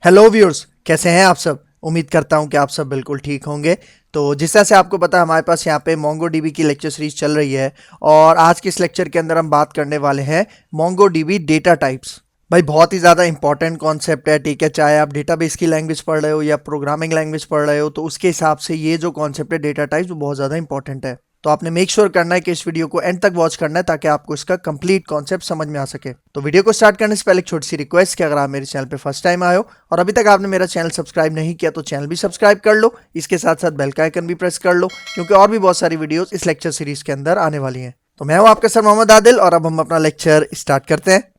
Hello viewers, कैसे हैं आप सब। उम्मीद करता हूं कि आप सब बिल्कुल ठीक होंगे। तो जिस तरह से आपको पता है, हमारे पास यहाँ पे मोंगोडीबी की लेक्चर सीरीज चल रही है और आज के इस लेक्चर के अंदर हम बात करने वाले हैं मोंगोडीबी डेटा टाइप्स। भाई बहुत ही ज़्यादा इंपॉर्टेंट कॉन्सेप्ट है, ठीक है। चाहे आप डेटाबेस की लैंग्वेज पढ़ रहे हो या प्रोग्रामिंग लैंग्वेज पढ़ रहे हो, तो उसके हिसाब से ये जो कॉन्सेप्ट है डेटा टाइप्स वो बहुत ज़्यादा इंपॉर्टेंट है। तो आपने मेक श्योर करना है कि इस वीडियो को एंड तक वॉच करना है ताकि आपको इसका कंप्लीट कॉन्सेप्ट समझ में आ सके। तो वीडियो को स्टार्ट करने से पहले एक छोटी सी रिक्वेस्ट कि अगर आप मेरे चैनल पे फर्स्ट टाइम आए हो और अभी तक आपने मेरा चैनल सब्सक्राइब नहीं किया तो चैनल भी सब्सक्राइब कर लो, इसके साथ साथ बेल का आइकन भी प्रेस कर लो, क्योंकि और भी बहुत सारी वीडियोस इस लेक्चर सीरीज के अंदर आने वाली हैं। तो मैं हूं आपका सर मोहम्मद आदिल और अब हम अपना लेक्चर स्टार्ट करते हैं।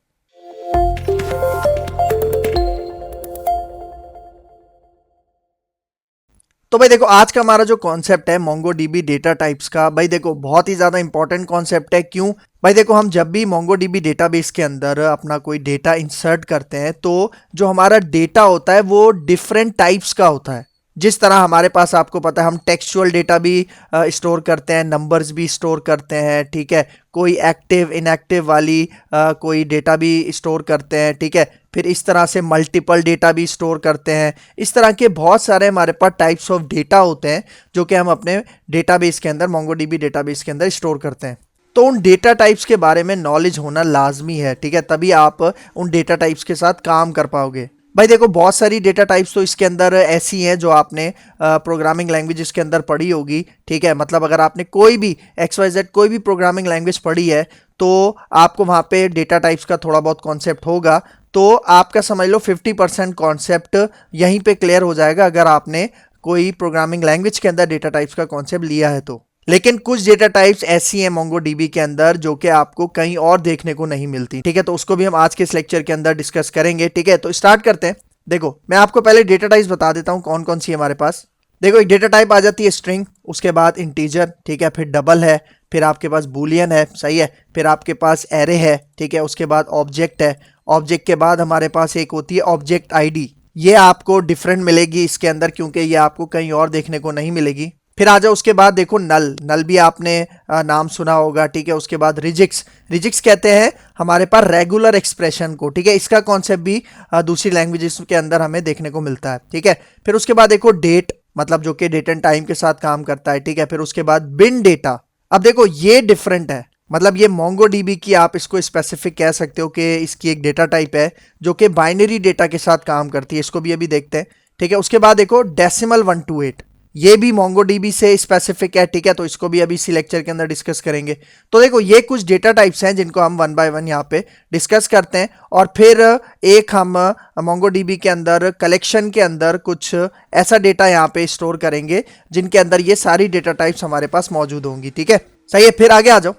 तो भाई देखो, आज का हमारा जो कॉन्सेप्ट है मोंगोडीबी डेटा टाइप्स का, भाई देखो बहुत ही ज्यादा इंपॉर्टेंट कॉन्सेप्ट है। क्यों? भाई देखो, हम जब भी मोंगोडीबी डेटाबेस के अंदर अपना कोई डेटा इंसर्ट करते हैं तो जो हमारा डेटा होता है वो डिफरेंट टाइप्स का होता है। जिस तरह हमारे पास, आपको पता है, हम टेक्सचुअल डेटा भी स्टोर करते हैं, नंबर्स भी स्टोर करते हैं, ठीक है। कोई एक्टिव इनएक्टिव वाली कोई डेटा भी स्टोर करते हैं, ठीक है। फिर इस तरह से मल्टीपल डेटा भी स्टोर करते हैं। इस तरह के बहुत सारे हमारे पास टाइप्स ऑफ डेटा होते हैं जो कि हम अपने डेटाबेस के अंदर, मोंगोडीबी डेटाबेस के अंदर स्टोर करते हैं। तो उन डेटा टाइप्स के बारे में नॉलेज होना लाजमी है, ठीक है। तभी आप उन डेटा टाइप्स के साथ काम कर पाओगे। भाई देखो, बहुत सारी डेटा टाइप्स तो इसके अंदर ऐसी हैं जो आपने प्रोग्रामिंग लैंग्वेज के अंदर पढ़ी होगी, ठीक है। मतलब अगर आपने कोई भी XYZ कोई भी प्रोग्रामिंग लैंग्वेज पढ़ी है तो आपको वहाँ पे डेटा टाइप्स का थोड़ा बहुत कॉन्सेप्ट होगा। तो आपका समझ लो 50% कॉन्सेप्ट यहीं पे क्लियर हो जाएगा अगर आपने कोई प्रोग्रामिंग लैंग्वेज के अंदर डेटा टाइप्स का कॉन्सेप्ट लिया है तो। लेकिन कुछ डेटा टाइप्स ऐसी हैं मोंगोडीबी के अंदर जो कि आपको कहीं और देखने को नहीं मिलती, ठीक है। तो उसको भी हम आज के इस लेक्चर के अंदर डिस्कस करेंगे, ठीक है। तो स्टार्ट करते हैं। देखो, मैं आपको पहले डेटा टाइप्स बता देता हूं कौन कौन सी है हमारे पास। देखो, एक डेटा टाइप आ जाती है स्ट्रिंग, उसके बाद इंटीजर, ठीक है, फिर डबल है, फिर आपके पास बूलियन है, सही है, फिर आपके पास एरे है, ठीक है, उसके बाद ऑब्जेक्ट है। ऑब्जेक्ट के बाद हमारे पास एक होती है ऑब्जेक्ट आईडी। ये आपको डिफरेंट मिलेगी इसके अंदर क्योंकि ये आपको कहीं और देखने को नहीं मिलेगी। फिर आ जाओ, उसके बाद देखो नल। नल भी आपने नाम सुना होगा, ठीक है। उसके बाद रिजिक्स। रिजिक्स कहते हैं हमारे पास रेगुलर एक्सप्रेशन को, ठीक है। इसका कॉन्सेप्ट भी दूसरी लैंग्वेजेस के अंदर हमें देखने को मिलता है, ठीक है। फिर उसके बाद देखो डेट, मतलब जो कि डेट एंड टाइम के साथ काम करता है, ठीक है। फिर उसके बाद बिन डेटा। अब देखो, ये डिफरेंट है, मतलब ये मोंगोडीबी की आप इसको स्पेसिफिक कह सकते हो कि इसकी एक डेटा टाइप है जो कि बाइनरी डेटा के साथ काम करती है। इसको भी अभी देखते हैं, ठीक है। उसके बाद देखो डेसिमल 128, ये भी मोंगोडीबी से स्पेसिफिक है, ठीक है। तो इसको भी अभी इसी लेक्चर के अंदर डिस्कस करेंगे। तो देखो, ये कुछ डेटा टाइप्स हैं जिनको हम वन बाय वन यहाँ पे डिस्कस करते हैं और फिर एक हम मोंगोडीबी के अंदर कलेक्शन के अंदर कुछ ऐसा डेटा यहाँ पे स्टोर करेंगे जिनके अंदर ये सारी डेटा टाइप्स हमारे पास मौजूद होंगी, ठीक है। सही है, फिर आगे आ जाओ।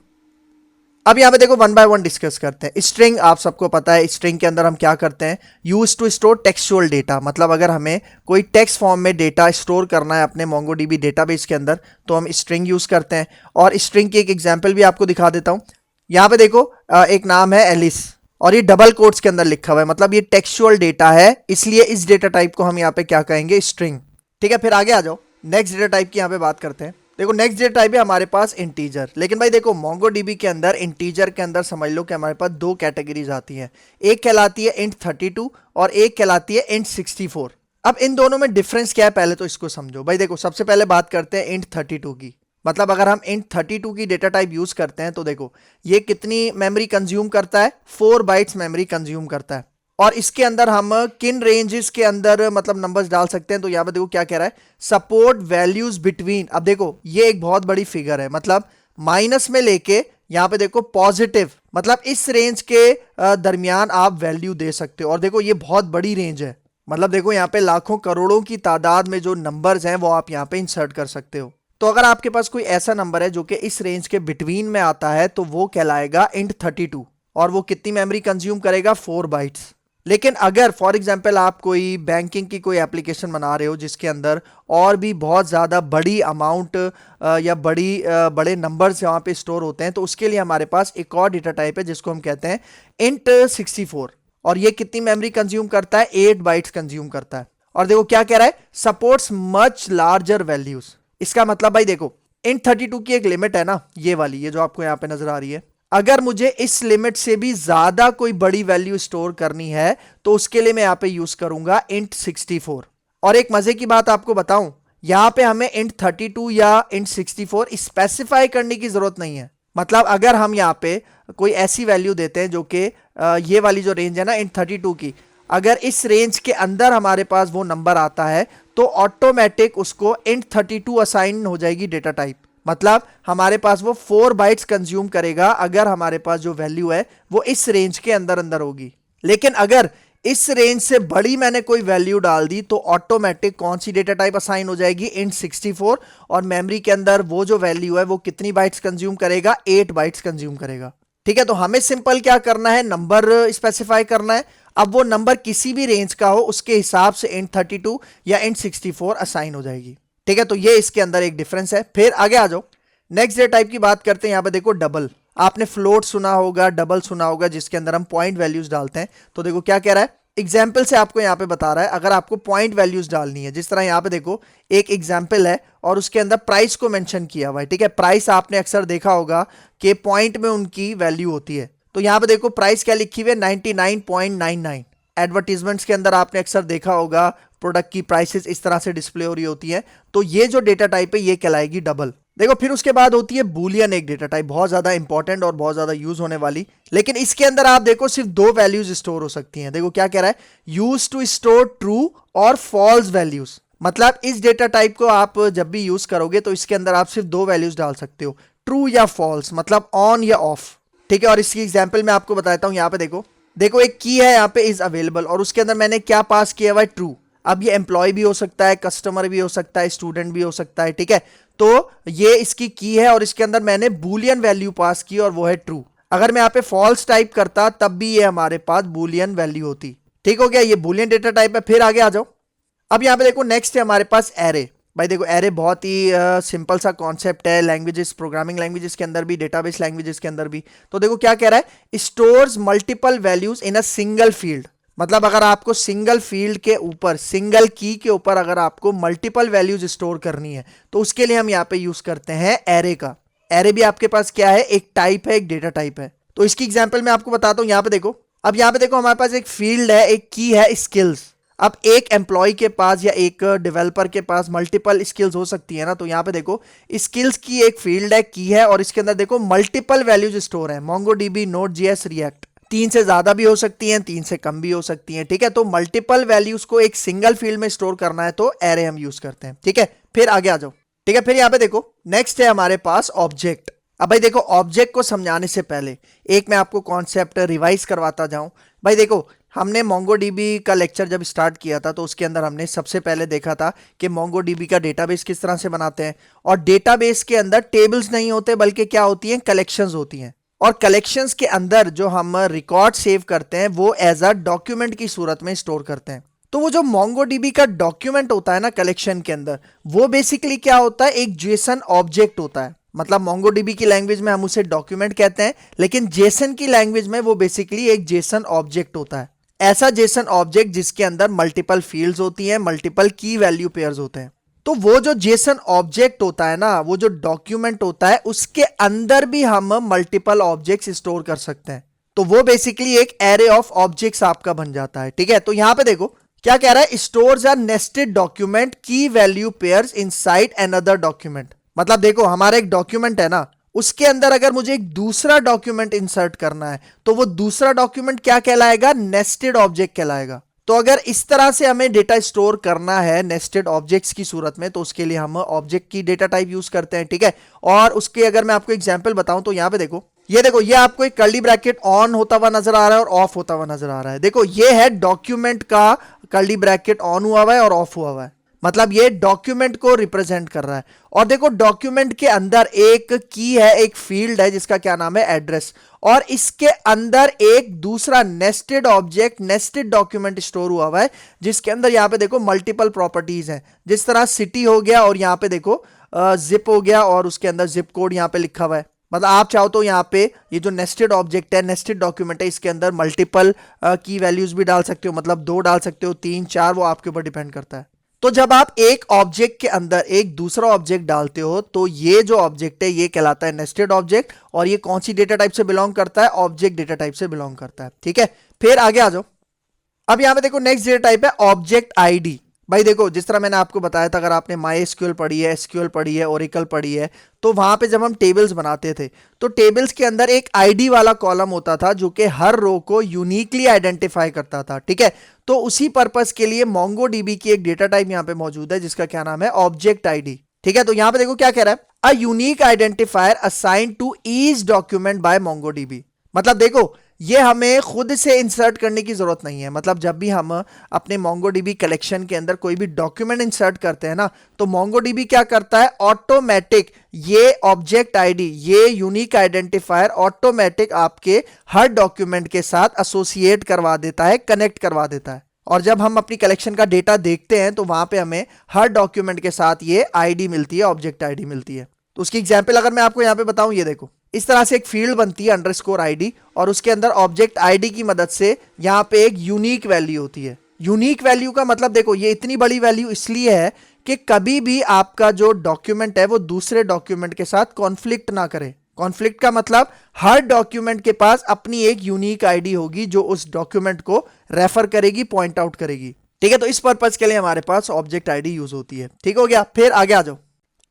अब यहाँ पे देखो वन बाय वन डिस्कस करते हैं। स्ट्रिंग, आप सबको पता है स्ट्रिंग के अंदर हम क्या करते हैं, use to store textual data. मतलब अगर हमें कोई टेक्स्ट फॉर्म में डेटा स्टोर करना है अपने मोंगोडीबी डेटाबेस के अंदर तो हम स्ट्रिंग यूज करते हैं। और स्ट्रिंग की एक एग्जांपल भी आपको दिखा देता हूँ। यहाँ पे देखो एक नाम है एलिस और ये डबल कोट्स के अंदर लिखा हुआ है, मतलब ये टेक्सचुअल डेटा है, इसलिए इस डेटा टाइप को हम यहाँ पे क्या कहेंगे, स्ट्रिंग, ठीक है। फिर आगे आ जाओ, नेक्स्ट डेटा टाइप की यहाँ पे बात करते हैं। देखो, नेक्स्ट डेटा टाइप है हमारे पास इंटीजर। लेकिन भाई देखो, मोंगोडीबी के अंदर इंटीजर के अंदर समझ लो कि हमारे पास दो कैटेगरीज आती हैं। एक कहलाती है इंट 32 और एक कहलाती है इंट 64। अब इन दोनों में डिफरेंस क्या है पहले तो इसको समझो। भाई देखो, सबसे पहले बात करते हैं इंट 32 की। मतलब अगर हम इंट 32 की डेटा टाइप यूज करते हैं तो देखो ये कितनी मेमोरी कंज्यूम करता है, 4 बाइट्स मेमोरी कंज्यूम करता है। और इसके अंदर हम किन रेंजेस के अंदर मतलब नंबर्स डाल सकते हैं, तो यहां पर देखो क्या कह रहा है, सपोर्ट वैल्यूज बिटवीन। अब देखो ये एक बहुत बड़ी फिगर है, मतलब माइनस में लेके यहां पे देखो पॉजिटिव, मतलब इस रेंज के दरमियान आप वैल्यू दे सकते हो। और देखो ये बहुत बड़ी रेंज है, मतलब देखो यहाँ पे लाखों करोड़ों की तादाद में जो नंबर्स हैं वो आप यहाँ पे इंसर्ट कर सकते हो। तो अगर आपके पास कोई ऐसा नंबर है जो कि इस रेंज के बिटवीन में आता है तो वो कहलाएगा इंट 32 और वो कितनी मेमोरी कंज्यूम करेगा, 4 बाइट्स। लेकिन अगर फॉर एग्जांपल आप कोई बैंकिंग की कोई एप्लीकेशन बना रहे हो जिसके अंदर और भी बहुत ज़्यादा बड़ी अमाउंट या बड़े नंबर्स वहाँ पे स्टोर होते हैं तो उसके लिए हमारे पास एक और डेटा टाइप है जिसको हम कहते हैं इंट 64। और ये कितनी मेमोरी कंज्यूम करता है, 8 बाइट्स कंज्यूम करता है। और देखो क्या कह रहा है, सपोर्ट्स मच लार्जर वैल्यूज। इसका मतलब भाई देखो, इंट 32 की एक लिमिट है ना, ये वाली, ये जो आपको यहाँ पे नजर आ रही है। अगर मुझे इस लिमिट से भी ज्यादा कोई बड़ी वैल्यू स्टोर करनी है तो उसके लिए मैं यहां पे यूज करूंगा int 64। और एक मजे की बात आपको बताऊं, यहां पे हमें int 32 या int 64 स्पेसिफाई करने की जरूरत नहीं है। मतलब अगर हम यहां पे कोई ऐसी वैल्यू देते हैं जो कि ये वाली जो रेंज है ना int 32 की, अगर इस रेंज के अंदर हमारे पास वो नंबर आता है तो ऑटोमेटिक उसको int 32 असाइन हो जाएगी डेटा टाइप। मतलब हमारे पास वो 4 बाइट्स कंज्यूम करेगा अगर हमारे पास जो वैल्यू है वो इस रेंज के अंदर अंदर होगी। लेकिन अगर इस रेंज से बड़ी मैंने कोई वैल्यू डाल दी तो ऑटोमेटिक कौन सी डेटा टाइप असाइन हो जाएगी, int 64। और मेमोरी के अंदर वो जो वैल्यू है वो कितनी बाइट्स कंज्यूम करेगा, 8 बाइट्स कंज्यूम करेगा। ठीक है, तो हमें सिंपल क्या करना है, नंबर स्पेसिफाई करना है। अब वो नंबर किसी भी रेंज का हो उसके हिसाब से int 32 या int 64 असाइन हो जाएगी। ठीक है, तो ये इसके अंदर एक डिफरेंस है। फिर आगे आ जाओ, नेक्स्ट डेटा टाइप की बात करते हैं। यहां पे देखो डबल, आपने फ्लोट सुना होगा, डबल सुना होगा, जिसके अंदर हम पॉइंट वैल्यूज डालते हैं। तो देखो क्या कह रहा है, एग्जाम्पल से आपको यहां पे बता रहा है अगर आपको पॉइंट वैल्यूज डालनी है। जिस तरह यहां पे देखो एक एग्जाम्पल है और उसके अंदर प्राइस को मेंशन किया हुआ है। ठीक है, प्राइस आपने अक्सर देखा होगा कि पॉइंट में उनकी वैल्यू होती है। तो यहां पे देखो प्राइस क्या लिखी हुई है, 99.99। एडवर्टीजमेंट्स के अंदर आपने अक्सर देखा होगा प्रोडक्ट की प्राइसेस इस तरह से डिस्प्ले हो रही होती है। तो ये जो डेटा टाइप है ये कहलाएगी डबल। देखो फिर उसके बाद होती है बूलियन, एक डेटा टाइप बहुत ज्यादा इंपॉर्टेंट और बहुत ज्यादा यूज होने वाली। लेकिन इसके अंदर आप देखो सिर्फ 2 वैल्यूज स्टोर हो सकती हैं। देखो क्या कह रहा है, यूज टू स्टोर ट्रू और फॉल्स वैल्यूज। मतलब इस डेटा टाइप को आप जब भी यूज करोगे तो इसके अंदर आप सिर्फ 2 वैल्यूज डाल सकते हो, ट्रू या फॉल्स, मतलब ऑन या ऑफ। ठीक है, और इसकी एग्जाम्पल मैं आपको बताता हूं। यहां पे देखो एक की है यहाँ पे इज अवेलेबल और उसके अंदर मैंने क्या पास किया हुआ है, ट्रू। अब ये एम्प्लॉय भी हो सकता है, कस्टमर भी हो सकता है, स्टूडेंट भी हो सकता है। ठीक है, तो ये इसकी की है और इसके अंदर मैंने बूलियन वैल्यू पास की और वो है ट्रू। अगर मैं यहाँ पे फॉल्स टाइप करता तब भी ये हमारे पास बूलियन वैल्यू होती। ठीक हो गया, ये बूलियन डेटा टाइप है। फिर आगे आ जाओ, अब यहाँ पे देखो नेक्स्ट है हमारे पास एरे। भाई देखो एरे बहुत ही सिंपल सा कॉन्सेप्ट है, लैंग्वेजेस, प्रोग्रामिंग लैंग्वेजेस के अंदर भी, डेटाबेस लैंग्वेजेस के अंदर भी। तो देखो क्या कह रहा है, stores multiple values in a single field. मतलब अगर आपको सिंगल फील्ड के ऊपर, सिंगल की के ऊपर अगर आपको मल्टीपल वैल्यूज स्टोर करनी है तो उसके लिए हम यहाँ पे यूज करते हैं एरे का। एरे भी आपके पास क्या है, एक टाइप है, एक डेटा टाइप है। तो इसकी एग्जाम्पल मैं आपको बताता हूँ। यहाँ पे देखो, अब यहाँ पे देखो हमारे पास एक फील्ड है, एक की है स्किल्स। अब एक एम्प्लॉय के पास या एक डेवलपर के पास मल्टीपल स्किल्स हो सकती है ना। तो यहाँ पे देखो स्किल्स की एक फील्ड है, की है, और इसके अंदर देखो मल्टीपल वैल्यूज स्टोर है, MongoDB, Node.js, React। 3 से ज्यादा भी हो सकती हैं, 3 से कम भी हो सकती हैं। ठीक है, तो मल्टीपल वैल्यूज को एक सिंगल फील्ड में स्टोर करना है तो एरे हम यूज करते हैं। ठीक है, फिर आगे आ जाओ। ठीक है, फिर यहाँ पे देखो नेक्स्ट है हमारे पास ऑब्जेक्ट। अब भाई देखो ऑब्जेक्ट को समझाने से पहले एक मैं आपको कॉन्सेप्ट रिवाइज करवाता जाऊं। भाई देखो हमने MongoDB का लेक्चर जब स्टार्ट किया था तो उसके अंदर हमने सबसे पहले देखा था कि MongoDB का डेटाबेस किस तरह से बनाते हैं। और डेटाबेस के अंदर टेबल्स नहीं होते बल्कि क्या होती हैं, कलेक्शंस होती हैं। और कलेक्शंस के अंदर जो हम रिकॉर्ड सेव करते हैं वो एज अ डॉक्यूमेंट की सूरत में स्टोर करते हैं। तो वो जो MongoDB का डॉक्यूमेंट होता है ना कलेक्शन के अंदर, वो बेसिकली क्या होता है, एक जेसन ऑब्जेक्ट होता है। मतलब MongoDB की लैंग्वेज में हम उसे डॉक्यूमेंट कहते हैं, लेकिन जेसन की लैंग्वेज में वो बेसिकली एक जेसन ऑब्जेक्ट होता है। ऐसा जेसन ऑब्जेक्ट जिसके अंदर मल्टीपल फील्ड्स होती हैं, मल्टीपल की वैल्यू पेयर्स होते हैं। तो वो जो जेसन ऑब्जेक्ट होता है ना, वो जो डॉक्यूमेंट होता है, उसके अंदर भी हम मल्टीपल ऑब्जेक्ट्स स्टोर कर सकते हैं। तो वो बेसिकली एक एरे ऑफ ऑब्जेक्ट्स आपका बन जाता है। ठीक है, तो यहां पे देखो क्या कह रहा है, स्टोर्स आर नेस्टेड डॉक्यूमेंट की value pairs inside another document. मतलब देखो हमारा एक डॉक्यूमेंट है ना, उसके अंदर अगर मुझे एक दूसरा डॉक्यूमेंट इंसर्ट करना है तो वो दूसरा डॉक्यूमेंट क्या कहलाएगा, नेस्टेड ऑब्जेक्ट कहलाएगा। तो अगर इस तरह से हमें डेटा स्टोर करना है नेस्टेड ऑब्जेक्ट्स की सूरत में तो उसके लिए हम ऑब्जेक्ट की डेटा टाइप यूज करते हैं। ठीक है, और उसके अगर मैं आपको एग्जांपल बताऊं तो यहां पे देखो ये आपको एक कर्ली ब्रैकेट ऑन होता हुआ नजर आ रहा है और ऑफ होता हुआ नजर आ रहा है। देखो ये है डॉक्यूमेंट का कर्ली ब्रैकेट ऑन हुआ हुआ है और ऑफ हुआ हुआ है, मतलब ये डॉक्यूमेंट को रिप्रेजेंट कर रहा है। और देखो डॉक्यूमेंट के अंदर एक की है, एक फील्ड है जिसका क्या नाम है, एड्रेस। और इसके अंदर एक दूसरा nested object, nested document store हुआ हुआ है जिसके अंदर यहाँ पे देखो मल्टीपल प्रॉपर्टीज हैं। जिस तरह सिटी हो गया और यहाँ पे देखो जिप हो गया और उसके अंदर जिप कोड यहाँ पे लिखा हुआ है। मतलब आप चाहो तो यहाँ पे ये जो नेस्टेड ऑब्जेक्ट है, नेस्टेड डॉक्यूमेंट है, इसके अंदर मल्टीपल की वैल्यूज भी डाल सकते हो। मतलब 2 डाल सकते हो, 3, 4, वो आपके ऊपर डिपेंड करता है। तो जब आप एक ऑब्जेक्ट के अंदर एक दूसरा ऑब्जेक्ट डालते हो तो ये जो ऑब्जेक्ट है ये कहलाता है नेस्टेड ऑब्जेक्ट, और ये कौन सी डेटा टाइप से बिलोंग करता है, ऑब्जेक्ट डेटा टाइप से बिलोंग करता है। ठीक है, फिर आगे आ जाओ। अब यहां पे देखो नेक्स्ट डेटा टाइप है ऑब्जेक्ट आईडी। भाई देखो जिस तरह मैंने आपको बताया था, अगर आपने माई एसक्यूएल पढ़ी है, एसक्यूएल पढ़ी है, ओरेकल पढ़ी है, तो वहां पे जब हम टेबल्स बनाते थे तो टेबल्स के अंदर एक आईडी वाला कॉलम होता था जो कि हर रो को यूनिकली आइडेंटिफाई करता था। ठीक है, तो उसी पर्पस के लिए मोंगोडीबी की एक डेटा टाइप यहां पे मौजूद है जिसका क्या नाम है, ऑब्जेक्ट आईडी। ठीक है, तो यहां पे देखो क्या कह रहा है, a unique identifier assign to each document by MongoDB. मतलब देखो ये हमें खुद से इंसर्ट करने की जरूरत नहीं है। मतलब जब भी हम अपने मोंगोडीबी कलेक्शन के अंदर कोई भी डॉक्यूमेंट इंसर्ट करते हैं ना, तो मोंगोडीबी क्या करता है, ऑटोमेटिक ये ऑब्जेक्ट आईडी, ये यूनिक आइडेंटिफायर ऑटोमेटिक आपके हर डॉक्यूमेंट के साथ एसोसिएट करवा देता है, कनेक्ट करवा देता है। और जब हम अपनी कलेक्शन का डेटा देखते हैं तो वहां पे हमें हर डॉक्यूमेंट के साथ ये आईडी मिलती है, ऑब्जेक्ट आईडी मिलती है। तो उसकी एग्जाम्पल अगर मैं आपको यहाँ पे बताऊं, ये देखो इस तरह से एक फील्ड बनती है अंडरस्कोर आईडी, और उसके अंदर ऑब्जेक्ट आईडी की मदद से यहाँ पे एक यूनिक वैल्यू होती है। यूनिक वैल्यू का मतलब देखो ये इतनी बड़ी वैल्यू इसलिए है कि कभी भी आपका जो डॉक्यूमेंट है वो दूसरे डॉक्यूमेंट के साथ कॉन्फ्लिक्ट ना करे। कॉन्फ्लिक्ट का मतलब हर डॉक्यूमेंट के पास अपनी एक यूनिक आईडी होगी जो उस डॉक्यूमेंट को रेफर करेगी, पॉइंट आउट करेगी। ठीक है, तो इस पर्पज के लिए हमारे पास ऑब्जेक्ट आईडी यूज होती है। ठीक हो गया, फिर आगे आ जाओ।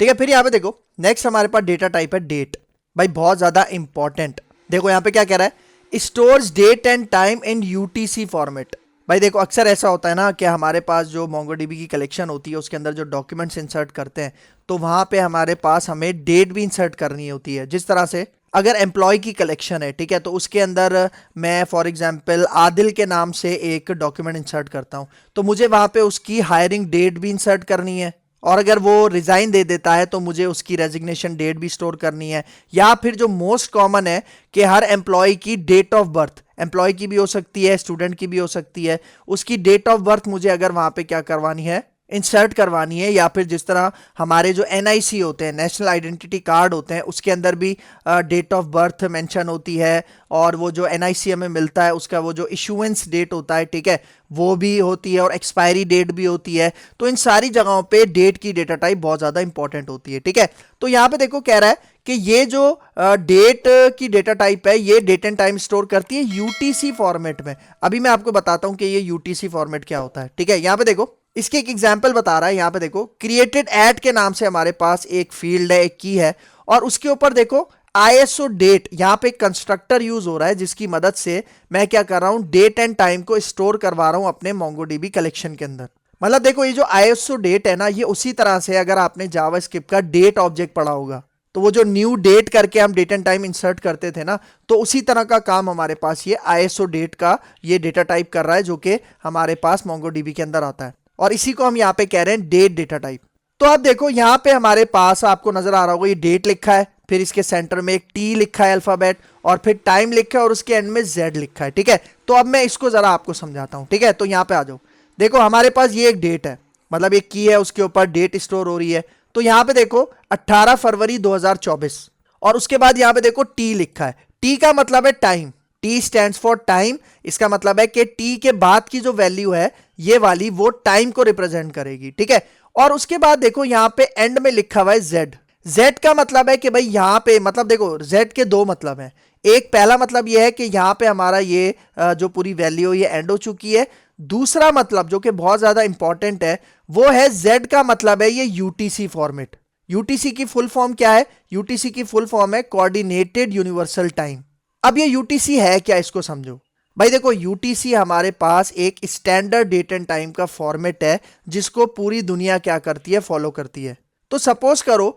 ठीक है, फिर यहाँ पे देखो नेक्स्ट हमारे पास डेटा टाइप है डेट। भाई बहुत ज्यादा इंपॉर्टेंट। देखो यहाँ पे क्या कह रहा है, stores date and time in UTC format. भाई देखो अक्सर ऐसा होता है ना कि हमारे पास जो मोंगोडीबी की कलेक्शन होती है उसके अंदर जो डॉक्यूमेंट्स इंसर्ट करते हैं तो वहां पे हमारे पास हमें डेट भी इंसर्ट करनी होती है। जिस तरह से अगर एम्प्लॉय की कलेक्शन है, ठीक है, तो उसके अंदर मैं फॉर एग्जांपल आदिल के नाम से एक डॉक्यूमेंट इंसर्ट करता हूं, तो मुझे वहां पे उसकी हायरिंग डेट भी इंसर्ट करनी है, और अगर वो रिजाइन दे देता है तो मुझे उसकी रेजिग्नेशन डेट भी स्टोर करनी है। या फिर जो मोस्ट कॉमन है कि हर एम्प्लॉय की डेट ऑफ बर्थ, एम्प्लॉय की भी हो सकती है, स्टूडेंट की भी हो सकती है, उसकी डेट ऑफ बर्थ मुझे अगर वहां पे क्या करवानी है, इंसर्ट करवानी है। या फिर जिस तरह हमारे जो एनआईसी होते हैं, नेशनल आइडेंटिटी कार्ड होते हैं, उसके अंदर भी डेट ऑफ बर्थ मेंशन होती है, और वो जो एनआईसी हमें मिलता है उसका वो जो इशुएंस डेट होता है, ठीक है, वो भी होती है, और एक्सपायरी डेट भी होती है। तो इन सारी जगहों पे डेट की डेटा टाइप बहुत ज़्यादा इंपॉर्टेंट होती है। ठीक है, तो यहाँ पे देखो कह रहा है कि ये जो डेट की डेटा टाइप है ये डेट एंड टाइम स्टोर करती है यूटीसी फॉर्मेट में। अभी मैं आपको बताता हूँ कि ये यूटीसी फॉर्मेट क्या होता है। ठीक है, यहाँ पे देखो इसके एक एग्जाम्पल बता रहा है। यहाँ पे देखो क्रिएटेड एट के नाम से हमारे पास एक फील्ड है, एक की है, और उसके ऊपर देखो आईएसओ डेट, यहाँ पे कंस्ट्रक्टर यूज हो रहा है जिसकी मदद से मैं क्या कर रहा हूँ, डेट एंड टाइम को स्टोर करवा रहा हूँ अपने मोंगोडीबी कलेक्शन के अंदर। मतलब देखो ये जो आईएसओ डेट है ना, ये उसी तरह से अगर आपने जावास्क्रिप्ट का डेट ऑब्जेक्ट पढ़ा होगा तो वो जो न्यू डेट करके हम डेट एंड टाइम इंसर्ट करते थे ना, तो उसी तरह का काम हमारे पास ये आईएसओ डेट का ये डेटा टाइप कर रहा है जो कि हमारे पास मोंगोडीबी के अंदर आता है, और इसी को हम यहाँ पे कह रहे हैं डेट डेटा टाइप। तो आप देखो यहाँ पे हमारे पास आपको नजर आ रहा होगा ये डेट लिखा है, फिर इसके सेंटर में एक टी लिखा है अल्फाबेट, और फिर टाइम लिखा है, और उसके एंड में जेड लिखा है। ठीक है, तो अब मैं इसको जरा आपको समझाता हूँ। ठीक है, तो यहाँ पे आ जाओ। देखो हमारे पास ये एक डेट है, मतलब एक की है, उसके ऊपर डेट स्टोर हो रही है। तो यहाँ पे देखो 18 फरवरी 2024, और उसके बाद यहाँ पे देखो टी लिखा है। टी का मतलब है time, T stands for time. इसका मतलब है कि टी के बाद की जो वैल्यू है ये वाली वो टाइम को रिप्रेजेंट करेगी। ठीक है, और उसके बाद देखो यहाँ पे एंड में लिखा हुआ है जेड। जेड का मतलब है कि भाई यहाँ पे मतलब देखो जेड के दो मतलब हैं। एक पहला मतलब ये है कि यहाँ पे हमारा ये जो पूरी वैल्यू ये एंड हो चुकी है। दूसरा मतलब जो कि बहुत ज्यादा इंपॉर्टेंट है वो है जेड का मतलब है ये यूटीसी फॉर्मेट। यूटीसी की फुल फॉर्म क्या है? यूटीसी की फुल फॉर्म है कोऑर्डिनेटेड यूनिवर्सल टाइम। अब ये यूटीसी है क्या, इसको समझो। भाई देखो यूटीसी हमारे पास एक स्टैंडर्ड डेट एंड टाइम का फॉर्मेट है जिसको पूरी दुनिया क्या करती है, फॉलो करती है। तो सपोज करो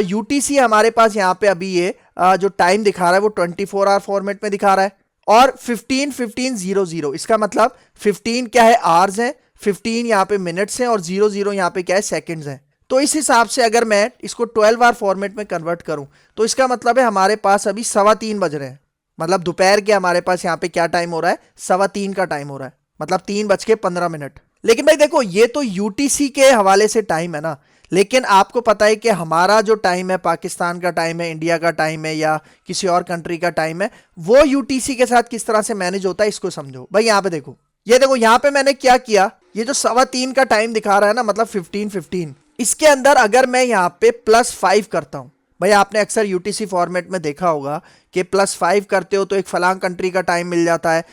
यूटीसी हमारे पास यहाँ पे अभी ये जो टाइम दिखा रहा है वो 24 आवर फॉर्मेट में दिखा रहा है, और 15-15-00, इसका मतलब 15 क्या है, आवर्स हैं, 15 यहाँ पे मिनट्स हैं, और 00 यहाँ पे क्या है, सेकंड्स हैं। तो इस हिसाब से अगर मैं इसको 12 आवर फॉर्मेट में कन्वर्ट करूं तो इसका मतलब है हमारे पास अभी 3:15 बज रहे हैं। मतलब दोपहर के हमारे पास यहाँ पे क्या टाइम हो रहा है, 3:15 का टाइम हो रहा है, मतलब 3:15। लेकिन भाई देखो ये तो यूटीसी के हवाले से टाइम है ना, लेकिन आपको पता है कि हमारा जो टाइम है, पाकिस्तान का टाइम है, इंडिया का टाइम है, या किसी और कंट्री का टाइम है, वो यूटीसी के साथ किस तरह से मैनेज होता है, इसको समझो। भाई यहाँ पे देखो, ये देखो यहाँ पे मैंने क्या किया, ये जो 3:15 का टाइम दिखा रहा है ना, मतलब 15:15, इसके अंदर अगर मैं यहाँ पे +5 करता हूँ, भाई आपने अक्सर यूटीसी फॉर्मेट में देखा होगा कि +5 करते हो तो एक फलां कंट्री का टाइम मिल जाता है,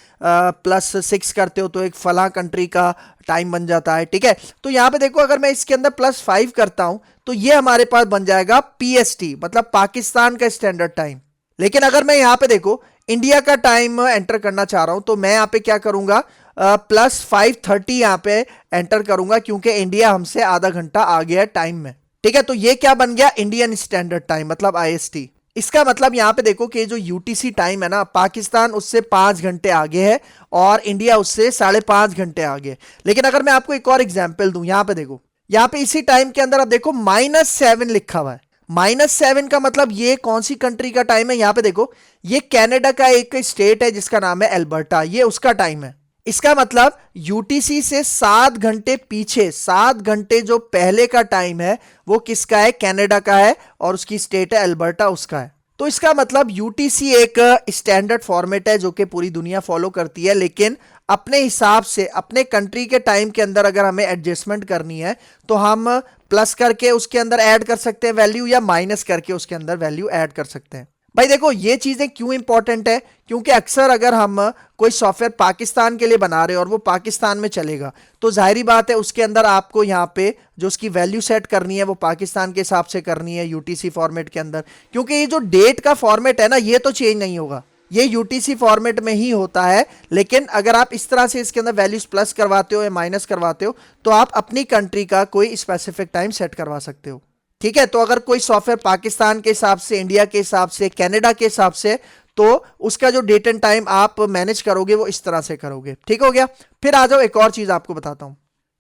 +6 करते हो तो एक फलां कंट्री का टाइम बन जाता है, ठीक है। तो यहाँ पे देखो, अगर मैं इसके अंदर +5 करता हूं तो ये हमारे पास बन जाएगा पीएसटी, मतलब पाकिस्तान का स्टैंडर्ड टाइम। लेकिन अगर मैं यहाँ पे देखो इंडिया का टाइम एंटर करना चाह रहा हूं तो मैं यहाँ पे क्या करूंगा, +5:30 यहाँ पे एंटर करूंगा, क्योंकि इंडिया हमसे आधा घंटा आगे है टाइम में, ठीक है। तो ये क्या बन गया, इंडियन स्टैंडर्ड टाइम, मतलब आईएसटी। इसका मतलब यहां पे देखो कि जो यूटीसी टाइम है ना, पाकिस्तान उससे 5 घंटे आगे है और इंडिया उससे 5.5 घंटे आगे। लेकिन अगर मैं आपको एक और एग्जांपल दूं, यहां पे देखो, यहां पे इसी टाइम के अंदर आप देखो -7 लिखा हुआ है। -7 का मतलब ये कौन सी कंट्री का टाइम है, यहां पे देखो ये कनाडा का एक स्टेट है जिसका नाम है एल्बर्टा, ये उसका टाइम है। इसका मतलब यूटीसी से 7 घंटे पीछे, 7 घंटे जो पहले का टाइम है वो किसका है, कनाडा का है, और उसकी स्टेट है अल्बर्टा, उसका है। तो इसका मतलब यूटीसी एक स्टैंडर्ड फॉर्मेट है जो कि पूरी दुनिया फॉलो करती है, लेकिन अपने हिसाब से अपने कंट्री के टाइम के अंदर अगर हमें एडजस्टमेंट करनी है तो हम प्लस करके उसके अंदर ऐड कर सकते हैं वैल्यू, या माइनस करके उसके अंदर वैल्यू ऐड कर सकते हैं। भाई देखो ये चीजें क्यों इंपॉर्टेंट है, क्योंकि अक्सर अगर हम कोई सॉफ्टवेयर पाकिस्तान के लिए बना रहे हैं और वो पाकिस्तान में चलेगा तो जाहिर बात है उसके अंदर आपको यहाँ पे जो उसकी वैल्यू सेट करनी है वो पाकिस्तान के हिसाब से करनी है यूटीसी फॉर्मेट के अंदर, क्योंकि ये जो डेट का फॉर्मेट है ना ये तो चेंज नहीं होगा, ये यूटीसी फॉर्मेट में ही होता है। लेकिन अगर आप इस तरह से इसके अंदर वैल्यूज प्लस करवाते हो या माइनस करवाते हो तो आप अपनी कंट्री का कोई स्पेसिफिक टाइम सेट करवा सकते हो, ठीक है। तो अगर कोई सॉफ्टवेयर पाकिस्तान के हिसाब से, इंडिया के हिसाब से, कनाडा के हिसाब से, तो उसका जो डेट एंड टाइम आप मैनेज करोगे वो इस तरह से करोगे, ठीक हो गया। फिर आ जाओ एक और चीज आपको बताता हूं,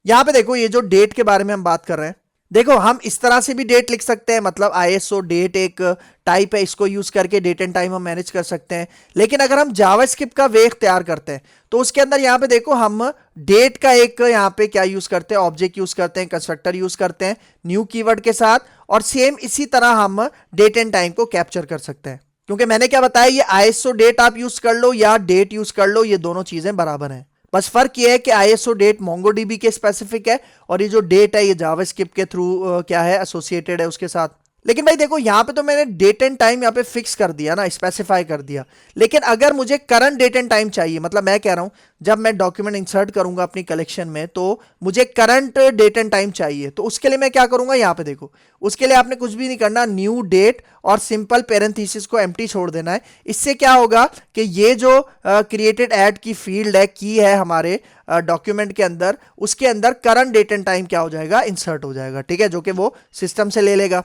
यहां पे देखो ये जो डेट के बारे में हम बात कर रहे हैं, देखो हम इस तरह से भी डेट लिख सकते हैं, मतलब आईएसओ डेट एक टाइप है, इसको यूज करके डेट एंड टाइम हम मैनेज कर सकते हैं। लेकिन अगर हम जावास्क्रिप्ट का वे इख्तियार करते हैं तो उसके अंदर यहाँ पे देखो हम डेट का एक यहाँ पे क्या यूज करते हैं, ऑब्जेक्ट यूज करते हैं, कंस्ट्रक्टर यूज करते हैं न्यू कीवर्ड के साथ, और सेम इसी तरह हम डेट एंड टाइम को कैप्चर कर सकते हैं। क्योंकि मैंने क्या बताया, ये आईएसओ डेट आप यूज कर लो या डेट यूज कर लो, ये दोनों चीजें बराबर हैं। बस फर्क ये है कि आईएसओ डेट मोंगोडीबी के स्पेसिफिक है और ये जो डेट है ये जावास्क्रिप्ट के थ्रू क्या है, एसोसिएटेड है उसके साथ। लेकिन भाई देखो यहाँ पे तो मैंने डेट एंड टाइम यहाँ पे फिक्स कर दिया ना, स्पेसिफाई कर दिया। लेकिन अगर मुझे करंट डेट एंड टाइम चाहिए, मतलब मैं कह रहा हूँ जब मैं डॉक्यूमेंट इंसर्ट करूंगा अपनी कलेक्शन में तो मुझे करंट डेट एंड टाइम चाहिए, तो उसके लिए मैं क्या करूंगा, यहाँ पे देखो उसके लिए आपने कुछ भी नहीं करना, न्यू डेट और सिंपल पेरेंथीसिस को एम्प्टी छोड़ देना है। इससे क्या होगा कि ये जो क्रिएटेड ऐड की फील्ड है, की है हमारे डॉक्यूमेंट के अंदर, उसके अंदर करंट डेट एंड टाइम क्या हो जाएगा, इंसर्ट हो जाएगा, ठीक है, जो कि वो सिस्टम से ले लेगा,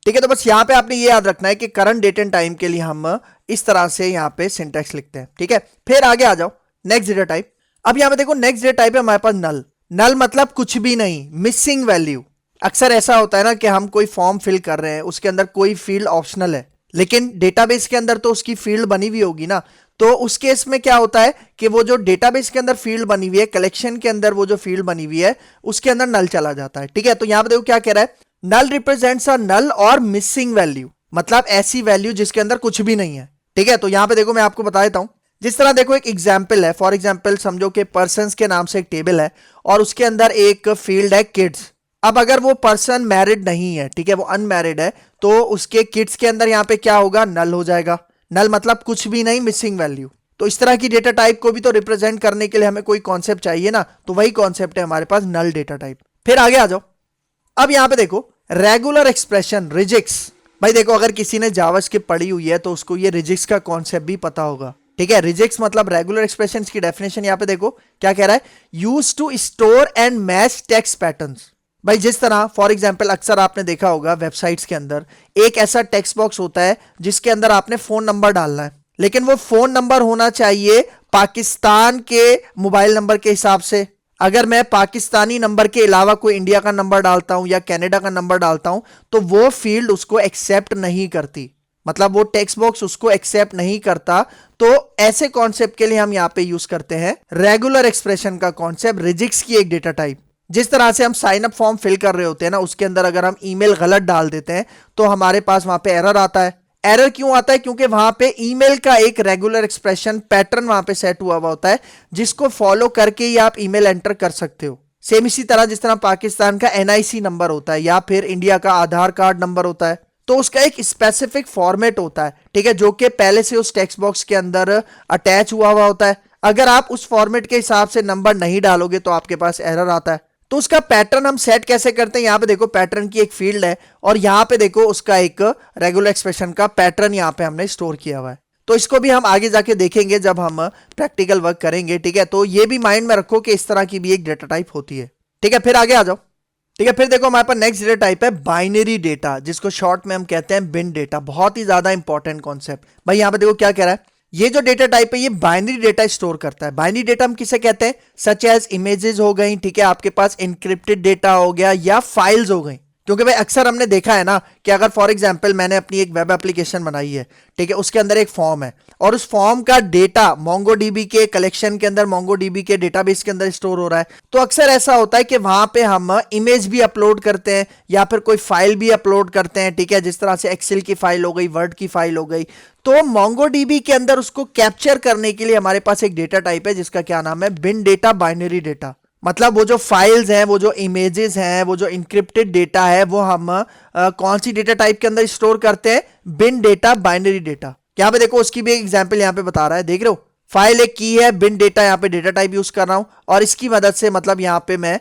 ठीक है। तो बस यहाँ पे आपने ये याद रखना है कि करंट डेट एंड टाइम के लिए हम इस तरह से यहाँ पे सिंटैक्स लिखते हैं, ठीक है। फिर आगे आ जाओ नेक्स्ट डेटा टाइप। अब यहाँ पे देखो नेक्स्ट डेटा टाइप है हमारे पास नल। नल मतलब कुछ भी नहीं, मिसिंग वैल्यू। अक्सर ऐसा होता है ना कि हम कोई फॉर्म फिल कर रहे हैं, उसके अंदर कोई फील्ड ऑप्शनल है लेकिन डेटाबेस के अंदर तो उसकी फील्ड बनी हुई होगी ना, तो उस केस में क्या होता है कि वो जो डेटाबेस के अंदर फील्ड बनी हुई है, कलेक्शन के अंदर वो जो फील्ड बनी हुई है उसके अंदर नल चला जाता है, ठीक है। तो यहाँ पे देखो क्या कह रहा है, नल रिप्रेजेंट्स अ नल और मिसिंग वैल्यू, मतलब ऐसी वैल्यू जिसके अंदर कुछ भी नहीं है, ठीक है। तो यहां पे देखो मैं आपको बता देता हूं, जिस तरह देखो एक एग्जांपल है, फॉर एग्जांपल समझो कि पर्सन्स के नाम से एक टेबल है और उसके अंदर एक फील्ड है किड्स। अब अगर वो पर्सन मैरिड नहीं है, ठीक है, वो अनमैरिड है, तो उसके किड्स के अंदर यहाँ पे क्या होगा, नल हो जाएगा। नल मतलब कुछ भी नहीं, मिसिंग वैल्यू। तो इस तरह की डेटा टाइप को भी तो रिप्रेजेंट करने के लिए हमें कोई कॉन्सेप्ट चाहिए ना, तो वही कॉन्सेप्ट है हमारे पास नल डेटा टाइप। फिर आगे आ जाओ, अब यहां पे देखो रेगुलर एक्सप्रेशन रिजिक्स। भाई देखो अगर किसी ने जावास्क्रिप्ट पढ़ी हुई है तो उसको ये रिजिक्स का कॉन्सेप्ट भी पता होगा, ठीक है। रिजिक्स मतलब रेगुलर एक्सप्रेशन की डेफिनेशन यहाँ पे देखो क्या कह रहा है, use to store and match text patterns. भाई जिस तरह फॉर एग्जांपल अक्सर आपने देखा होगा वेबसाइट्स के अंदर एक ऐसा टेक्स्ट बॉक्स होता है जिसके अंदर आपने फोन नंबर डालना है, लेकिन वो फोन नंबर होना चाहिए पाकिस्तान के मोबाइल नंबर के हिसाब से। अगर मैं पाकिस्तानी नंबर के अलावा कोई इंडिया का नंबर डालता हूं या कनाडा का नंबर डालता हूं तो वो फील्ड उसको एक्सेप्ट नहीं करती, मतलब वो टेक्स्ट बॉक्स उसको एक्सेप्ट नहीं करता। तो ऐसे कॉन्सेप्ट के लिए हम यहां पे यूज करते हैं रेगुलर एक्सप्रेशन का कॉन्सेप्ट, रिजिक्स की एक डेटा टाइप। जिस तरह से हम साइन अप फॉर्म फिल कर रहे होते हैं ना, उसके अंदर अगर हम ईमेल गलत डाल देते हैं तो हमारे पास वहां पे एरर आता है। एरर क्यों आता है, क्योंकि वहां पे ईमेल का एक रेगुलर एक्सप्रेशन पैटर्न वहां पे सेट हुआ हुआ होता है जिसको फॉलो करके ही आप ईमेल एंटर कर सकते हो। सेम इसी तरह जिस तरह पाकिस्तान का एनआईसी नंबर होता है या फिर इंडिया का आधार कार्ड नंबर होता है, तो उसका एक स्पेसिफिक फॉर्मेट होता है, ठीक है, जो कि पहले से उस टेक्स्ट बॉक्स के अंदर अटैच हुआ हुआ होता है। अगर आप उस फॉर्मेट के हिसाब से नंबर नहीं डालोगे तो आपके पास एरर आता है। तो उसका पैटर्न हम सेट कैसे करते हैं, यहां पे देखो पैटर्न की एक फील्ड है और यहां पे देखो उसका एक रेगुलर एक्सप्रेशन का पैटर्न यहां पे हमने स्टोर किया हुआ है। तो इसको भी हम आगे जाके देखेंगे जब हम प्रैक्टिकल वर्क करेंगे, ठीक है। तो ये भी माइंड में रखो कि इस तरह की भी एक डेटा टाइप होती है, ठीक है। फिर आगे आ जाओ, ठीक है। फिर देखो हमारे पास नेक्स्ट डेटा टाइप है बाइनरी डेटा, जिसको शॉर्ट में हम कहते हैं बिन डेटा। बहुत ही ज्यादा इंपॉर्टेंट कॉन्सेप्ट। भाई यहां पे देखो क्या कह रहा है, ये जो डेटा टाइप है ये बाइनरी डेटा स्टोर करता है। बाइनरी डेटा हम किसे कहते हैं, सच एज इमेजेस हो गई, ठीक है, आपके पास इंक्रिप्टेड डेटा हो गया या फाइल्स हो गई। क्योंकि भाई अक्सर हमने देखा है ना कि अगर फॉर एग्जांपल मैंने अपनी एक वेब एप्लीकेशन बनाई है, ठीक है, उसके अंदर एक फॉर्म है और उस फॉर्म का डेटा मोंगोडीबी के कलेक्शन के अंदर, मोंगोडीबी के डेटाबेस के अंदर स्टोर हो रहा है। तो अक्सर ऐसा होता है कि वहां पे हम इमेज भी अपलोड करते हैं या फिर कोई फाइल भी अपलोड करते हैं, ठीक है, जिस तरह से एक्सेल की फाइल हो गई, वर्ड की फाइल हो गई। तो मोंगोडीबी के अंदर उसको कैप्चर करने के लिए हमारे पास एक डेटा टाइप है जिसका क्या नाम है, बिन डेटा बाइनरी डेटा। मतलब वो जो फाइल्स हैं, वो जो इमेजेस हैं, वो जो इंक्रिप्टेड डेटा है, वो हम कौन सी डेटा टाइप के अंदर स्टोर करते हैं, बिन डेटा बाइनरी डेटा। यहाँ पे देखो उसकी भी एक एग्जांपल यहाँ पे बता रहा है, देख रहे हो, फाइल एक की है, बिन डेटा यहाँ पे डेटा टाइप यूज कर रहा हूं और इसकी मदद से मतलब यहाँ पे मैं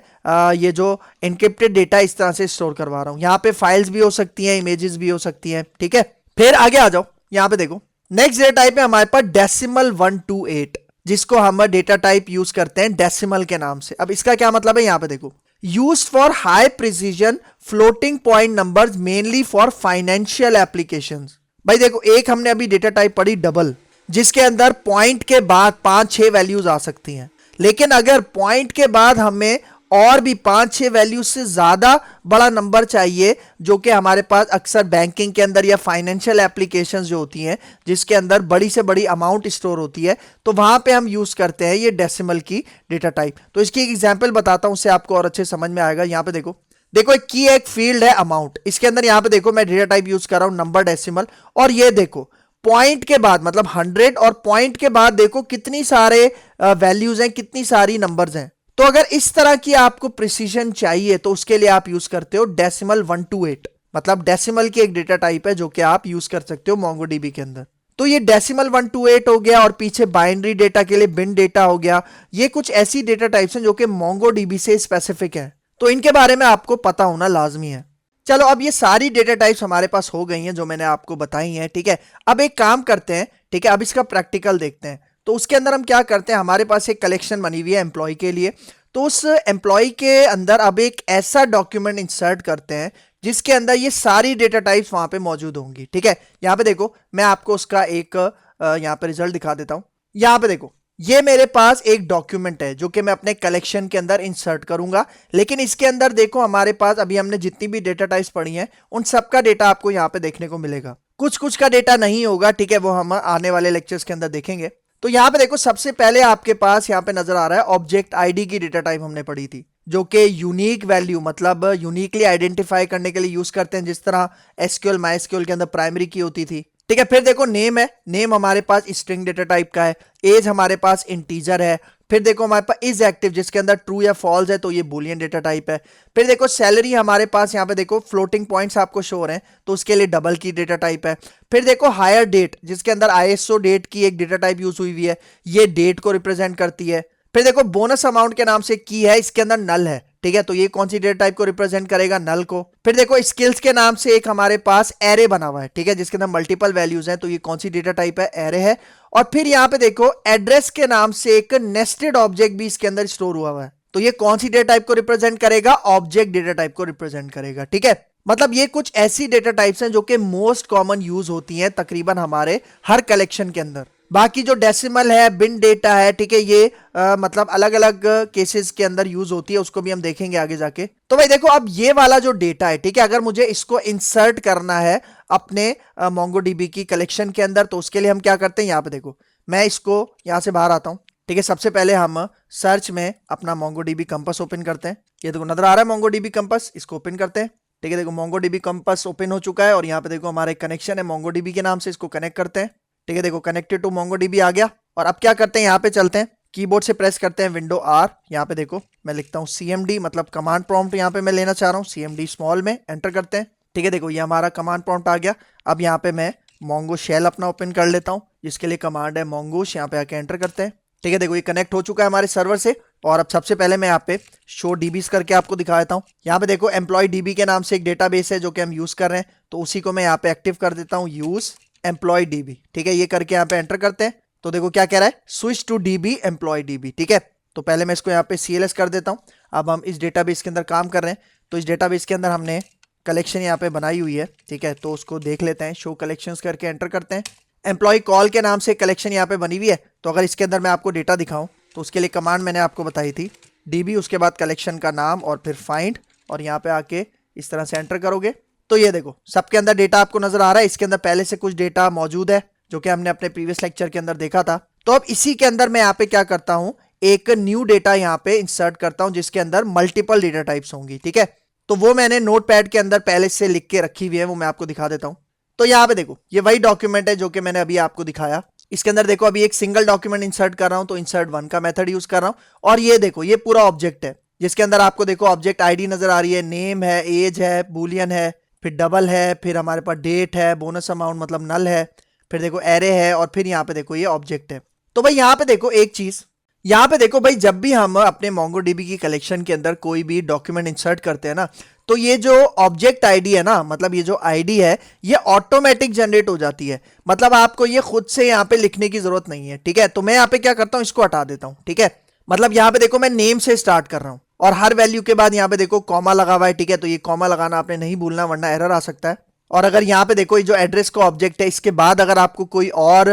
ये जो इंक्रिप्टेड डेटा इस तरह से स्टोर करवा रहा हूं। यहाँ पे फाइल्स भी हो सकती हैं, इमेजेस भी हो सकती हैं, ठीक है। फिर आगे आ जाओ, यहाँ पे देखो नेक्स्ट डेटा टाइप है हमारे पास डेसिमल 128, जिसको हम डेटा टाइप यूज करते हैं डेसिमल के नाम से। अब इसका क्या मतलब है, यहां पे देखो, use for high precision floating point numbers mainly for financial applications. भाई देखो एक हमने अभी डेटा टाइप पढ़ी डबल, जिसके अंदर पॉइंट के बाद 5-6 वैल्यूज आ सकती हैं। लेकिन अगर पॉइंट के बाद हमें और भी 5-6 वैल्यू से ज्यादा बड़ा नंबर चाहिए, जो कि हमारे पास अक्सर बैंकिंग के अंदर या फाइनेंशियल एप्लीकेशंस जो होती हैं जिसके अंदर बड़ी से बड़ी अमाउंट स्टोर होती है, तो वहां पे हम यूज करते हैं ये डेसिमल की डेटा टाइप। तो इसकी एक एग्जांपल बताता हूं, उससे आपको और अच्छे समझ में आएगा। यहां पे देखो, देखो एक की एक फील्ड है अमाउंट, इसके अंदर यहां पे देखो मैं डेटा टाइप यूज कर रहा हूं नंबर डेसिमल, और ये देखो पॉइंट के बाद मतलब 100 और पॉइंट के बाद देखो कितनी सारे वैल्यूज हैं, कितनी सारी नंबर्स हैं। तो अगर इस तरह की आपको प्रिसीजन चाहिए तो उसके लिए आप यूज करते हो डेसिमल 128, मतलब डेसिमल की एक डेटा टाइप है जो कि आप यूज कर सकते हो मोंगोडीबी के अंदर। तो ये डेसिमल 128 हो गया और पीछे बाइनरी डेटा के लिए बिन डेटा हो गया। ये कुछ ऐसी डेटा टाइप्स हैं जो कि मोंगोडीबी से स्पेसिफिक है, तो इनके बारे में आपको पता होना लाजमी है। चलो अब ये सारी डेटा टाइप्स हमारे पास हो गई हैं जो मैंने आपको बताई हैं, ठीक है। अब एक काम करते हैं, ठीक है, अब इसका प्रैक्टिकल देखते हैं। तो उसके अंदर हम क्या करते हैं, हमारे पास एक कलेक्शन बनी हुई है एम्प्लॉय के लिए, तो उस एम्प्लॉय के अंदर अब एक ऐसा डॉक्यूमेंट इंसर्ट करते हैं जिसके अंदर ये सारी डेटा टाइप्स वहां पे मौजूद होंगी, ठीक है। यहां पे देखो मैं आपको उसका एक यहां पे रिजल्ट दिखा देता हूं। यहां पे देखो ये मेरे पास एक डॉक्यूमेंट है जो कि मैं अपने कलेक्शन के अंदर इंसर्ट करूंगा, लेकिन इसके अंदर देखो हमारे पास अभी हमने जितनी भी डेटा टाइप्स पढ़ी हैं उन सबका डेटा आपको यहाँ पे देखने को मिलेगा। कुछ कुछ का डेटा नहीं होगा, ठीक है, वो हम आने वाले लेक्चर्स के अंदर देखेंगे। तो यहाँ पे देखो सबसे पहले आपके पास यहाँ पे नजर आ रहा है ऑब्जेक्ट आईडी की डेटा टाइप हमने पढ़ी थी, जो कि यूनिक वैल्यू मतलब यूनिकली आइडेंटिफाई करने के लिए यूज करते हैं, जिस तरह एसक्यूएल माइस्क्यूएल के अंदर प्राइमरी की होती थी, ठीक है। फिर देखो नेम है, नेम हमारे पास स्ट्रिंग डेटा टाइप का है। एज हमारे पास इंटीजर है। फिर देखो हमारे पास इज एक्टिव, जिसके अंदर ट्रू या फॉल्स है, तो ये बूलियन डेटा टाइप है। फिर देखो सैलरी हमारे पास यहाँ पे देखो फ्लोटिंग पॉइंट्स आपको शो हो रहे हैं, तो उसके लिए डबल की डेटा टाइप है। फिर देखो हायर डेट, जिसके अंदर आईएसओ डेट की एक डेटा टाइप यूज हुई हुई है, ये डेट को रिप्रेजेंट करती है। फिर देखो बोनस अमाउंट के नाम से की है, इसके अंदर नल है, ठीक है, तो ये कौन सी डेटा टाइप को रिप्रेजेंट करेगा, नल को। फिर देखो स्किल्स के नाम से एक हमारे पास एरे बना हुआ है, ठीक है, जिसके अंदर मल्टीपल वैल्यूज हैं, तो ये कौन सी डेटा टाइप है, एरे है। और फिर यहाँ पे देखो एड्रेस के नाम से एक नेस्टेड ऑब्जेक्ट भी इसके अंदर स्टोर हुआ हुआ है, तो ये कौन सी डेटा टाइप को रिप्रेजेंट करेगा, ऑब्जेक्ट डेटा टाइप को रिप्रेजेंट करेगा, ठीक है। मतलब ये कुछ ऐसी डेटा टाइप्स हैं जो कि मोस्ट कॉमन यूज होती हैं तकरीबन हमारे हर कलेक्शन के अंदर। बाकी जो डेसिमल है, बिन डेटा है, ठीक है, ये मतलब अलग अलग केसेस के अंदर यूज होती है, उसको भी हम देखेंगे आगे जाके। तो भाई देखो अब ये वाला जो डेटा है, ठीक है, अगर मुझे इसको इंसर्ट करना है अपने मोंगोडीबी की कलेक्शन के अंदर, तो उसके लिए हम क्या करते हैं, यहाँ पे देखो मैं इसको यहाँ से बाहर आता हूँ, ठीक है। सबसे पहले हम सर्च में अपना मोंगोडीबी कंपास ओपन करते हैं। ये देखो नजर आ रहा है मोंगोडीबी कंपास, इसको ओपन करते हैं, ठीक है। देखो मोंगोडीबी कंपास ओपन हो चुका है और यहाँ पे देखो हमारा एक कनेक्शन है मोंगोडीबी के नाम से, इसको कनेक्ट करते हैं, ठीक है। देखो कनेक्टेड टू मोंगोडीबी आ गया। और अब क्या करते हैं, यहाँ पे चलते हैं, कीबोर्ड से प्रेस करते हैं विंडो आर, यहाँ पे देखो मैं लिखता हूँ CMD, मतलब कमांड प्रॉम्प्ट यहाँ पे मैं लेना चाह रहा हूँ, CMD स्मॉल में एंटर करते हैं। ठीक है, देखो ये हमारा कमांड प्रॉम्प्ट आ गया। अब यहाँ पे मैं मोंगो शेल अपना ओपन कर लेता हूँ, जिसके लिए कमांड है मोंगोश, यहाँ पे आके एंटर करते हैं। ठीक है, देखो ये कनेक्ट हो चुका है हमारे सर्वर से। और अब सबसे पहले मैं यहाँ पे शो डीबीज करके आपको दिखा देता हूँ। यहाँ पे देखो एम्प्लॉय डीबी के नाम से एक डेटाबेस है जो कि हम यूज कर रहे हैं, तो उसी को मैं यहाँ पे एक्टिव कर देता हूँ, यूज एम्प्लॉय डीबी। ठीक है, ये करके यहाँ पे एंटर करते हैं। तो देखो क्या कह रहा है, switch to DB employ DB. ठीक है, तो पहले मैं इसको यहाँ पे CLS कर देता हूँ। अब हम इस डेटाबेस के अंदर काम कर रहे हैं, तो इस डेटाबेस के अंदर हमने कलेक्शन यहाँ पे बनाई हुई है। ठीक है, तो उसको देख लेते हैं, शो कलेक्शंस करके एंटर करते हैं। एम्प्लॉय कॉल के नाम से कलेक्शन यहाँ पे बनी हुई है। तो अगर इसके अंदर मैं आपको डेटा दिखाऊं तो उसके लिए कमांड मैंने आपको बताई थी, डीबी, उसके बाद कलेक्शन का नाम और फिर फाइंड, और यहाँ पे आके इस तरह से एंटर करोगे तो ये देखो सबके अंदर डेटा आपको नजर आ रहा है। इसके अंदर पहले से कुछ डेटा मौजूद है जो कि हमने अपने प्रीवियस लेक्चर के अंदर देखा था। तो अब इसी के अंदर मैं यहाँ पे क्या करता हूँ, एक न्यू डेटा यहाँ पे इंसर्ट करता हूँ जिसके अंदर मल्टीपल डेटा टाइप्स होंगी। ठीक है, तो वो मैंने नोटपैड के अंदर पहले से लिख के रखी हुई है, वो मैं आपको दिखा देता हूँ। तो यहाँ पे देखो ये वही डॉक्यूमेंट है जो कि मैंने अभी आपको दिखाया। इसके अंदर देखो अभी एक सिंगल डॉक्यूमेंट इंसर्ट कर रहा हूं, तो इंसर्ट 1 का मेथड यूज कर रहा हूं। और ये देखो ये पूरा ऑब्जेक्ट है जिसके अंदर आपको देखो ऑब्जेक्ट आईडी नजर आ रही है, नेम है, एज है, बूलियन है, फिर डबल है, फिर हमारे पास डेट है, बोनस अमाउंट मतलब नल है, फिर देखो एरे है, और फिर यहाँ पे देखो ये ऑब्जेक्ट है। तो भाई यहाँ पे देखो एक चीज, यहाँ पे देखो भाई जब भी हम अपने MongoDB की कलेक्शन के अंदर कोई भी डॉक्यूमेंट इंसर्ट करते हैं ना, तो ये जो ऑब्जेक्ट आईडी है ना, मतलब ये जो आईडी है ये ऑटोमेटिक जनरेट हो जाती है। मतलब आपको ये खुद से यहाँ पे लिखने की जरूरत नहीं है। ठीक है, तो मैं यहाँ पे क्या करता हूँ, इसको हटा देता हूँ। ठीक है, मतलब यहाँ पे देखो मैं नेम से स्टार्ट कर रहा हूँ और हर वैल्यू के बाद यहाँ पे देखो कॉमा लगा हुआ है। ठीक है, तो ये कॉमा लगाना आपने नहीं भूलना वरना एरर आ सकता है। और अगर यहाँ पे देखो ये जो एड्रेस का ऑब्जेक्ट है इसके बाद अगर आपको कोई और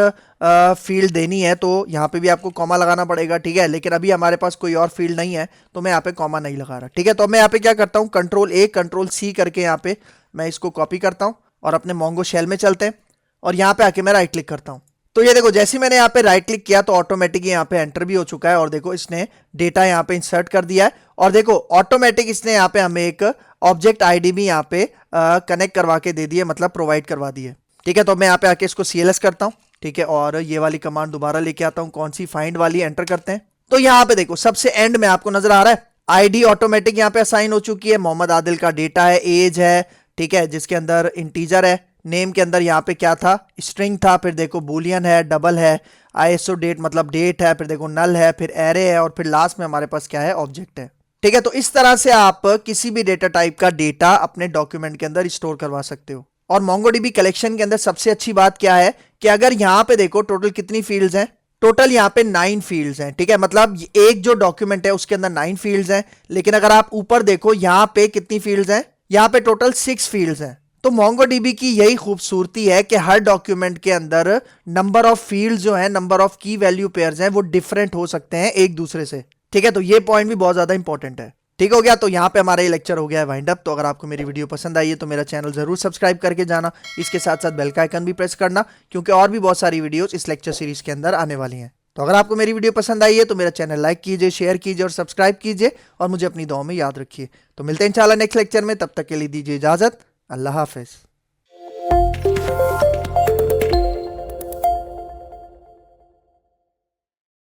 फील्ड देनी है तो यहाँ पे भी आपको कॉमा लगाना पड़ेगा। ठीक है, लेकिन अभी हमारे पास कोई और फील्ड नहीं है तो मैं यहाँ पे कॉमा नहीं लगा रहा। ठीक है, तो मैं यहाँ पे क्या करता हूँ, Ctrl+A Ctrl+C करके यहाँ पे मैं इसको कॉपी करता हूँ और अपने मोंगो शेल में चलते हैं और यहाँ पे आके मैं राइट क्लिक करता हूँ। तो ये देखो जैसे मैंने यहाँ पे राइट क्लिक किया तो ऑटोमेटिक यहाँ पे एंटर भी हो चुका है और देखो इसने डेटा यहाँ पे इंसर्ट कर दिया है। और देखो ऑटोमेटिक इसने यहाँ पे हमें एक ऑब्जेक्ट आईडी भी यहाँ पे कनेक्ट करवा के दे दी है, मतलब प्रोवाइड करवा दी है। ठीक है, तो मैं यहाँ पे आके इसको CLS करता हूँ। ठीक है, और ये वाली कमांड दोबारा लेके आता हूँ, कौन सी, फाइंड वाली, एंटर करते हैं। तो यहाँ पे देखो सबसे एंड में आपको नजर आ रहा है आईडी ऑटोमेटिक यहाँ पे असाइन हो चुकी है, मोहम्मद आदिल का डेटा है, एज है, ठीक है, जिसके अंदर इंटीजर है, नेम के अंदर यहाँ पे क्या था, स्ट्रिंग था, फिर देखो बूलियन है, डबल है, ISO डेट मतलब डेट है, फिर देखो नल है, फिर एरे है, और फिर लास्ट में हमारे पास क्या है, ऑब्जेक्ट है। ठीक है, तो इस तरह से आप किसी भी डेटा टाइप का डेटा अपने डॉक्यूमेंट के अंदर स्टोर करवा सकते हो। और MongoDB कलेक्शन के अंदर सबसे अच्छी बात क्या है कि अगर यहाँ पे देखो टोटल कितनी फील्ड्स हैं, टोटल यहाँ पे 9 फील्ड्स हैं। ठीक है, मतलब एक जो डॉक्यूमेंट है उसके अंदर 9 फील्ड्स हैं, लेकिन अगर आप ऊपर देखो यहाँ पे कितनी फील्ड्स हैं, यहाँ पे टोटल 6 फील्ड्स हैं। तो MongoDB की यही खूबसूरती है कि हर डॉक्यूमेंट के अंदर नंबर ऑफ फील्ड्स जो है, नंबर ऑफ की वैल्यू पेयर्स हैं, वो डिफरेंट हो सकते हैं एक दूसरे से। ठीक है, तो ये पॉइंट भी बहुत ज्यादा इंपॉर्टेंट है। ठीक हो गया, तो यहाँ पे हमारा ये लेक्चर हो गया है वाइंड अप। तो अगर आपको मेरी वीडियो पसंद आई है तो मेरा चैनल जरूर सब्सक्राइब करके जाना, इसके साथ साथ बेल का आइकन भी प्रेस करना, क्योंकि और भी बहुत सारी वीडियोस इस लेक्चर सीरीज के अंदर आने वाली हैं। तो अगर आपको मेरी वीडियो पसंद आई है तो मेरा चैनल लाइक कीजिए, शेयर कीजिए और सब्सक्राइब कीजिए, और मुझे अपनी दुआओं में याद रखिए। तो मिलते हैं इंशाल्लाह नेक्स्ट लेक्चर में, तब तक के लिए दीजिए इजाजत। अल्लाह हाफिज।